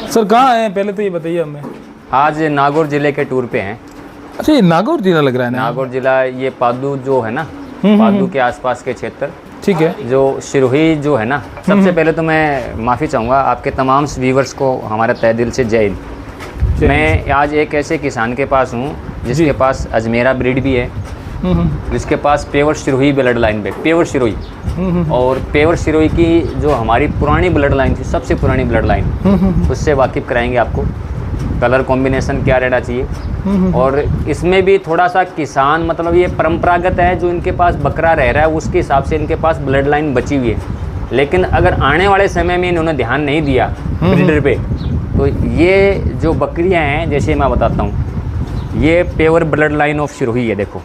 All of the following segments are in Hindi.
सर कहाँ आए हैं पहले तो ये बताइए हमें। आज नागौर जिले के टूर पे हैं। अच्छा ये नागौर जिला लग रहा है ना। नागौर जिला ये पादू जो है ना, पादू के आसपास के क्षेत्र, ठीक है। जो सिरोही जो है ना। सबसे पहले तो मैं माफ़ी चाहूँगा आपके तमाम व्यूवर्स को, हमारा तहे दिल से जय हिंद। मैं आज एक ऐसे किसान के पास हूँ जिसके पास अजमेरा ब्रीड भी है, जिसके पास प्योर सिरोही ब्लड लाइन पे, प्योर सिरोही। और प्योर सिरोही की जो हमारी पुरानी ब्लड लाइन थी, सबसे पुरानी ब्लड लाइन, उससे वाकिफ़ कराएंगे आपको। कलर कॉम्बिनेशन क्या रहना चाहिए, और इसमें भी थोड़ा सा किसान, मतलब ये परंपरागत है, जो इनके पास बकरा रह रहा है उसके हिसाब से इनके पास ब्लड लाइन बची हुई है। लेकिन अगर आने वाले समय में इन्होंने ध्यान नहीं दिया ब्रीडर पे, तो ये जो बकरियां हैं, जैसे मैं बताता हूँ, ये pure blood line of Sirohi है। देखो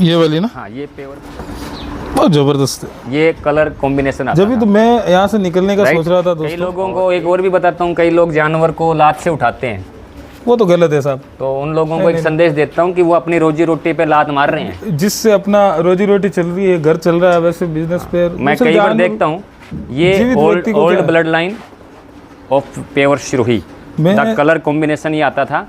ये वाली ना। हाँ, ये प्योर, बहुत ज़बरदस्त है। ये कलर कॉम्बिनेशन आता जब भी तो मैं यहाँ से निकलने का सोच रहा था कई दोस्तों। लोगों को एक और भी बताता हूँ, कई लोग जानवर को लात से उठाते हैं, वो तो गलत है साहब। तो उन लोगों को एक संदेश देता हूँ कि वो अपनी रोजी रोटी पे लात मार रहे हैं, जिससे अपना रोजी रोटी चल रही है, घर चल रहा है, वैसे बिजनेस पे मैं कई बार देखता हूँ। ये old blood line of pure Sirohi, the colour combination ये आता था।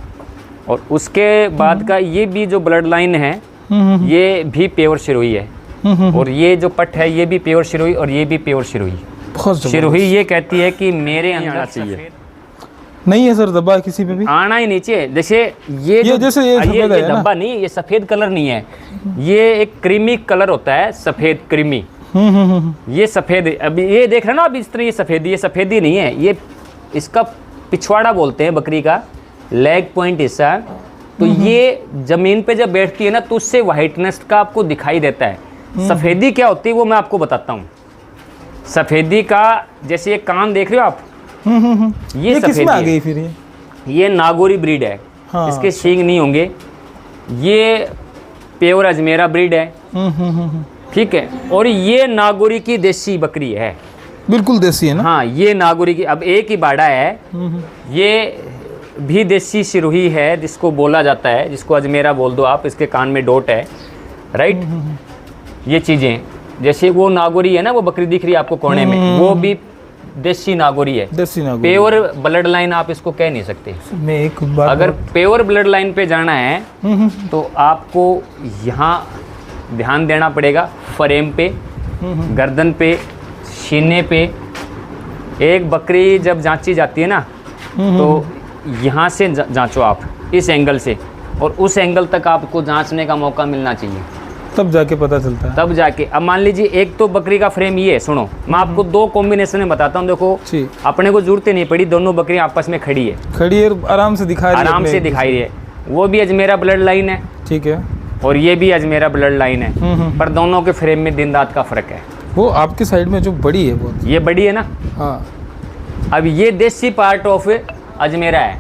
और उसके बाद का ये भी जो ब्लड लाइन है, ये भी प्योर सिरोही है। और ये जो पट है, ये भी प्योर सिरोही, और ये भी प्योर सिरोही। बहुत सिरोही ये कहती है कि मेरे अंदर आना चाहिए। नहीं है सर दबा किसी पे भी, आना ही नीचे। जैसे ये जैसे ये धब्बा नहीं, ये सफ़ेद कलर नहीं है, ये एक क्रीमी कलर होता है, सफ़ेद क्रीमी। ये सफ़ेद, अभी ये देख रहे हो ना, अभी इस तरह ये सफ़ेदी, ये सफ़ेदी नहीं है, ये इसका पिछवाड़ा बोलते हैं बकरी का, लेग पॉइंट हिस्सा। तो ये ज़मीन पे जब बैठती है ना, तो उससे वाइटनेस का आपको दिखाई देता है। सफ़ेदी क्या होती है वो मैं आपको बताता हूँ। सफ़ेदी का, जैसे ये कान देख रहे हो आप, ये सफ़ेदी आ गई फिर ये नागौरी ब्रीड है। हाँ। इसके सींग नहीं होंगे। ये प्योर अजमेरा ब्रीड है, ठीक है। और ये नागौरी की देसी बकरी है, बिल्कुल देसी है ना। हाँ, ये नागौरी की। अब एक ही बाड़ा है, ये भी देसी सिरोही है, जिसको बोला जाता है, जिसको अजमेरा बोल दो आप। इसके कान में डॉट है, राइट। ये चीज़ें, जैसे वो नागौरी है ना, वो बकरी दिख रही है आपको कोने में, वो भी देसी नागौरी है। देसी नागौरी, प्योर ब्लड लाइन आप इसको कह नहीं सकते। मैं एक बात, अगर प्योर ब्लड लाइन पे जाना है तो आपको यहाँ ध्यान देना पड़ेगा, फ्रेम पे, गर्दन पे, सीने पे। एक बकरी जब जांची जाती है ना, तो यहाँ से जांचो आप, इस एंगल से, और उस एंगल तक आपको जांचने का मौका मिलना चाहिए, तब जाके पता चलता है। तब जाके। अब मान लीजिए एक तो बकरी का फ्रेम ये है, सुनो मैं आपको दो कॉम्बिनेशन में बताता हूँ। देखो अपने को जरूरत ही नहीं पड़ी, दोनों बकरियां आपस में खड़ी है, आराम से दिखाई रही है। वो भी अजमेरा ब्लड लाइन है, ठीक है, और ये भी अजमेरा ब्लड लाइन है, पर दोनों के फ्रेम में दिन रात का फर्क है। वो आपकी साइड में जो बड़ी है, वो ये बड़ी है ना। हाँ। अब ये देसी पार्ट ऑफ अजमेरा है,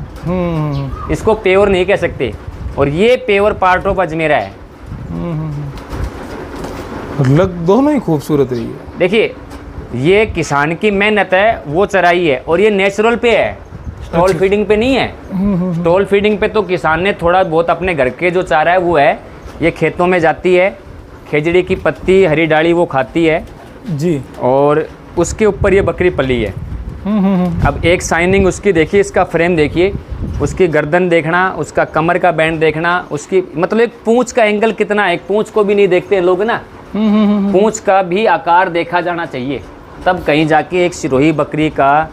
इसको प्योर नहीं कह सकते, और ये प्योर पार्ट ऑफ अजमेरा है। लग दोनों ही खूबसूरत रही है। देखिए, ये किसान की मेहनत है, वो चराई है, और ये नेचुरल पे है, स्टॉल फीडिंग पे नहीं है। स्टॉल फीडिंग पे तो किसान ने थोड़ा बहुत अपने घर के जो चारा है वो है, ये खेतों में जाती है, खेजड़ी की पत्ती, हरी डाली वो खाती है जी, और उसके ऊपर ये बकरी पली है। अब एक साइनिंग उसकी देखिए, इसका फ्रेम देखिए, उसकी गर्दन देखना, उसका कमर का बैंड देखना, उसकी मतलब एक पूंछ का एंगल कितना है, एक पूंछ को भी नहीं देखते लोग ना, पूंछ का भी आकार देखा जाना चाहिए, तब कहीं जाके एक सिरोही बकरी का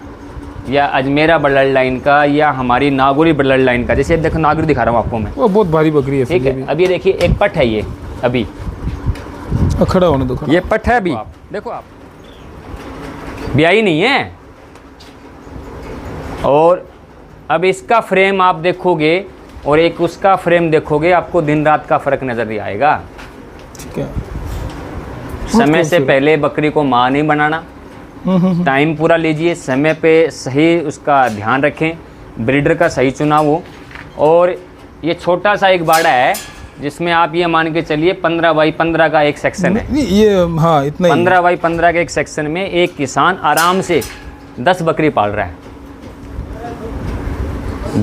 या अजमेरा ब्लड लाइन का या हमारी नागौरी ब्लड लाइन का, जैसे देखो नागौरी दिखा रहा हूँ आपको मैं, वो बहुत भारी बकरी है, ठीक है। अब ये देखिए एक पट है, ये अभी खड़ा होने दो, ये पट है अभी, देखो आप, ब्याही नहीं है। और अब इसका फ्रेम आप देखोगे और एक उसका फ्रेम देखोगे, आपको दिन रात का फर्क नजर आएगा। ठीक है। समय से पहले बकरी को मां नहीं बनाना, टाइम पूरा लीजिए, समय पे सही उसका ध्यान रखें, ब्रीडर का सही चुनाव हो। और ये छोटा सा एक बाड़ा है जिसमें आप ये मान के चलिए 15 बाई 15 का एक सेक्शन है, ये हाँ इतना 15 बाई 15 के एक सेक्शन में एक किसान आराम से 10 बकरी पाल रहा है।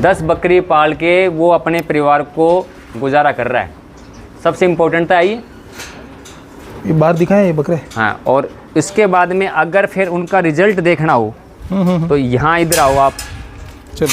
10 बकरी पाल के वो अपने परिवार को गुजारा कर रहा है। सबसे इम्पोर्टेंट था ये बाहर दिखाएं ये बकरे। हाँ, और इसके बाद में अगर फिर उनका रिजल्ट देखना हो तो यहाँ इधर आओ आप। चलो